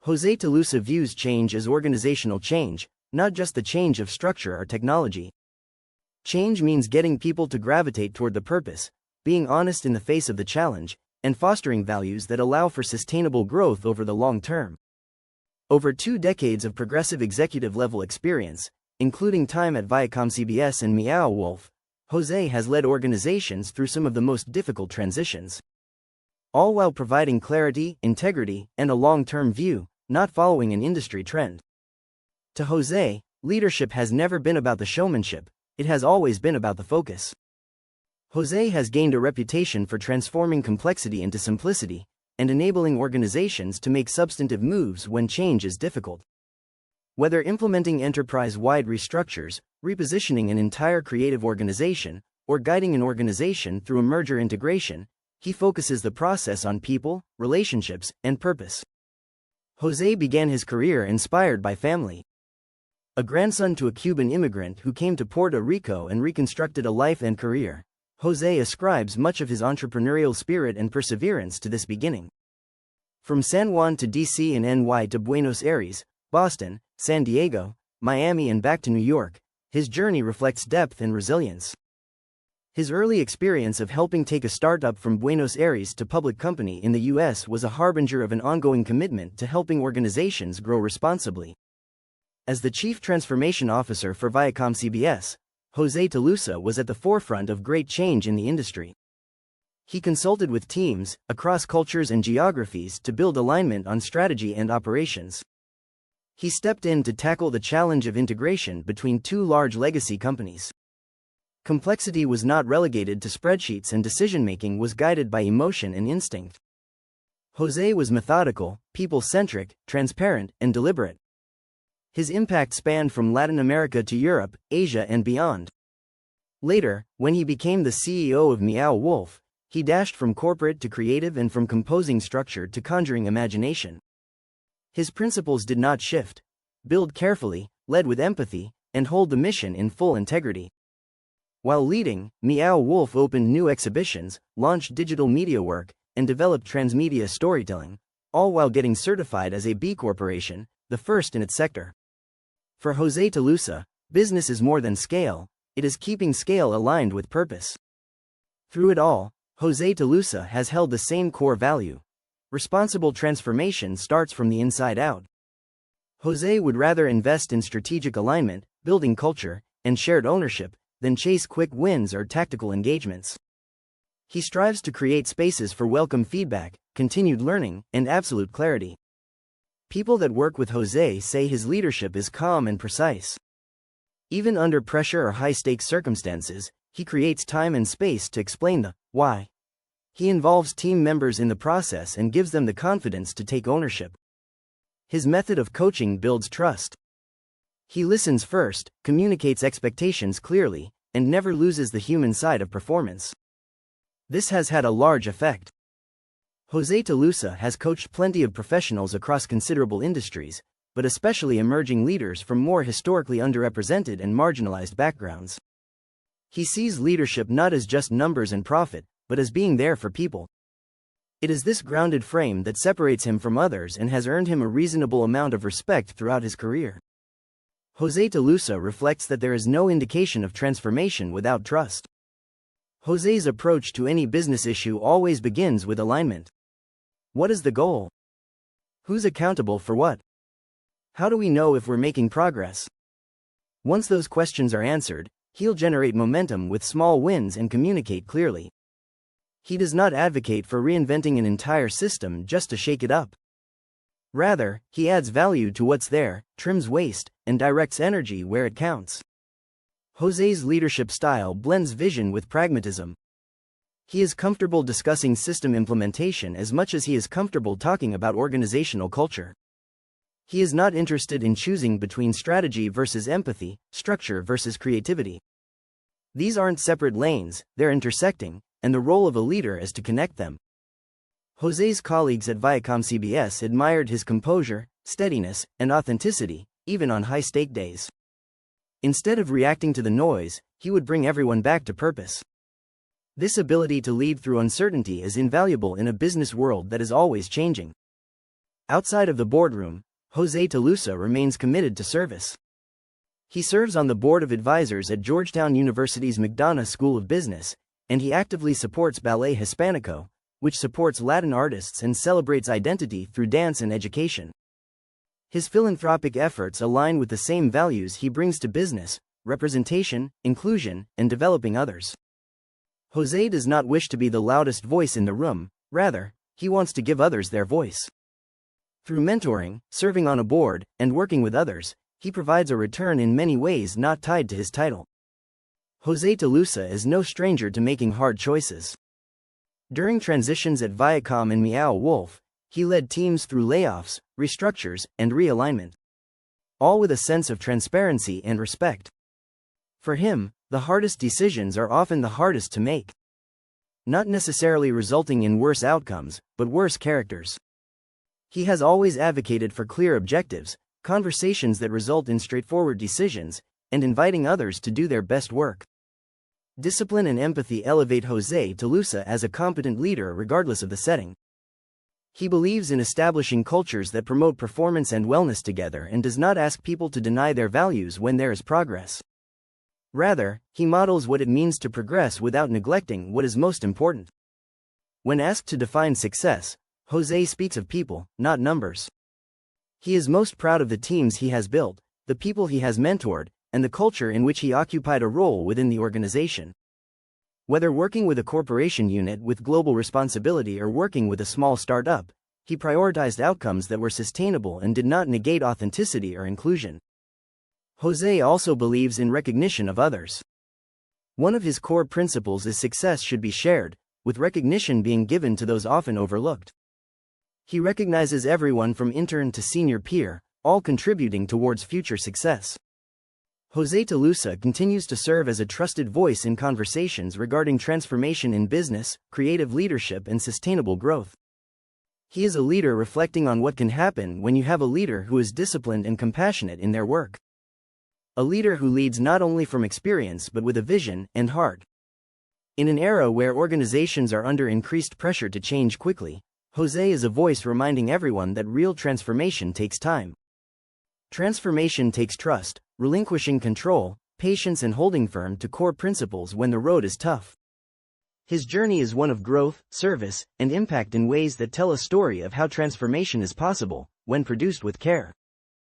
Jose Tolosa views change as organizational change, not just the change of structure or technology. Change means getting people to gravitate toward the purpose, being honest in the face of the challenge, and fostering values that allow for sustainable growth over the long term. Over 2 decades of progressive executive-level experience, including time at ViacomCBS and Meow Wolf, Jose has led organizations through some of the most difficult transitions. All while providing clarity, integrity, and a long-term view, not following an industry trend. To Jose, leadership has never been about the showmanship, it has always been about the focus. Jose has gained a reputation for transforming complexity into simplicity, and enabling organizations to make substantive moves when change is difficult. Whether implementing enterprise-wide restructures, repositioning an entire creative organization, or guiding an organization through a merger integration, he focuses the process on people, relationships, and purpose. Jose began his career inspired by family. A grandson to a Cuban immigrant who came to Puerto Rico and reconstructed a life and career, Jose ascribes much of his entrepreneurial spirit and perseverance to this beginning. From San Juan to DC and NY to Buenos Aires, Boston, San Diego, Miami and back to New York, his journey reflects depth and resilience. His early experience of helping take a startup from Buenos Aires to public company in the US was a harbinger of an ongoing commitment to helping organizations grow responsibly. As the Chief Transformation Officer for ViacomCBS, Jose Tolosa was at the forefront of great change in the industry. He consulted with teams, across cultures and geographies to build alignment on strategy and operations. He stepped in to tackle the challenge of integration between 2 large legacy companies. Complexity was not relegated to spreadsheets and decision-making was guided by emotion and instinct. Jose was methodical, people-centric, transparent, and deliberate. His impact spanned from Latin America to Europe, Asia and beyond. Later, when he became the CEO of Meow Wolf, he dashed from corporate to creative and from composing structure to conjuring imagination. His principles did not shift: build carefully, lead with empathy, and hold the mission in full integrity. While leading, Meow Wolf opened new exhibitions, launched digital media work, and developed transmedia storytelling, all while getting certified as a B Corporation, the first in its sector. For Jose Tolosa, business is more than scale, it is keeping scale aligned with purpose. Through it all, Jose Tolosa has held the same core value: responsible transformation starts from the inside out. Jose would rather invest in strategic alignment, building culture, and shared ownership, than chase quick wins or tactical engagements. He strives to create spaces for welcome feedback, continued learning, and absolute clarity. People that work with Jose say his leadership is calm and precise. Even under pressure or high-stakes circumstances, he creates time and space to explain the why. He involves team members in the process and gives them the confidence to take ownership. His method of coaching builds trust. He listens first, communicates expectations clearly, and never loses the human side of performance. This has had a large effect. Jose Tolosa has coached plenty of professionals across considerable industries, but especially emerging leaders from more historically underrepresented and marginalized backgrounds. He sees leadership not as just numbers and profit, but as being there for people. It is this grounded frame that separates him from others and has earned him a reasonable amount of respect throughout his career. Jose Tolosa reflects that there is no indication of transformation without trust. Jose's approach to any business issue always begins with alignment. What is the goal? Who's accountable for what? How do we know if we're making progress? Once those questions are answered, he'll generate momentum with small wins and communicate clearly. He does not advocate for reinventing an entire system just to shake it up. Rather, he adds value to what's there, trims waste, and directs energy where it counts. Jose's leadership style blends vision with pragmatism. He is comfortable discussing system implementation as much as he is comfortable talking about organizational culture. He is not interested in choosing between strategy versus empathy, structure versus creativity. These aren't separate lanes, they're intersecting, and the role of a leader is to connect them. Jose's colleagues at ViacomCBS admired his composure, steadiness, and authenticity, even on high-stake days. Instead of reacting to the noise, he would bring everyone back to purpose. This ability to lead through uncertainty is invaluable in a business world that is always changing. Outside of the boardroom, Jose Tolosa remains committed to service. He serves on the board of advisors at Georgetown University's McDonough School of Business, and he actively supports Ballet Hispanico, which supports Latin artists and celebrates identity through dance and education. His philanthropic efforts align with the same values he brings to business: representation, inclusion, and developing others. Jose does not wish to be the loudest voice in the room, rather, he wants to give others their voice. Through mentoring, serving on a board, and working with others, he provides a return in many ways not tied to his title. Jose Tolosa is no stranger to making hard choices. During transitions at Viacom and Meow Wolf, he led teams through layoffs, restructures, and realignment. All with a sense of transparency and respect. For him, the hardest decisions are often the hardest to make. Not necessarily resulting in worse outcomes, but worse characters. He has always advocated for clear objectives, conversations that result in straightforward decisions, and inviting others to do their best work. Discipline and empathy elevate Jose Tolosa as a competent leader regardless of the setting. He believes in establishing cultures that promote performance and wellness together and does not ask people to deny their values when there is progress. Rather, he models what it means to progress without neglecting what is most important. When asked to define success, Jose speaks of people, not numbers. He is most proud of the teams he has built, the people he has mentored, and the culture in which he occupied a role within the organization. Whether working with a corporation unit with global responsibility or working with a small startup, he prioritized outcomes that were sustainable and did not negate authenticity or inclusion. Jose also believes in recognition of others. One of his core principles is success should be shared, with recognition being given to those often overlooked. He recognizes everyone from intern to senior peer, all contributing towards future success. Jose Tolosa continues to serve as a trusted voice in conversations regarding transformation in business, creative leadership, and sustainable growth. He is a leader reflecting on what can happen when you have a leader who is disciplined and compassionate in their work. A leader who leads not only from experience but with a vision and heart. In an era where organizations are under increased pressure to change quickly, Jose is a voice reminding everyone that real transformation takes time. Transformation takes trust, relinquishing control, patience, and holding firm to core principles when the road is tough. His journey is one of growth, service, and impact in ways that tell a story of how transformation is possible when produced with care.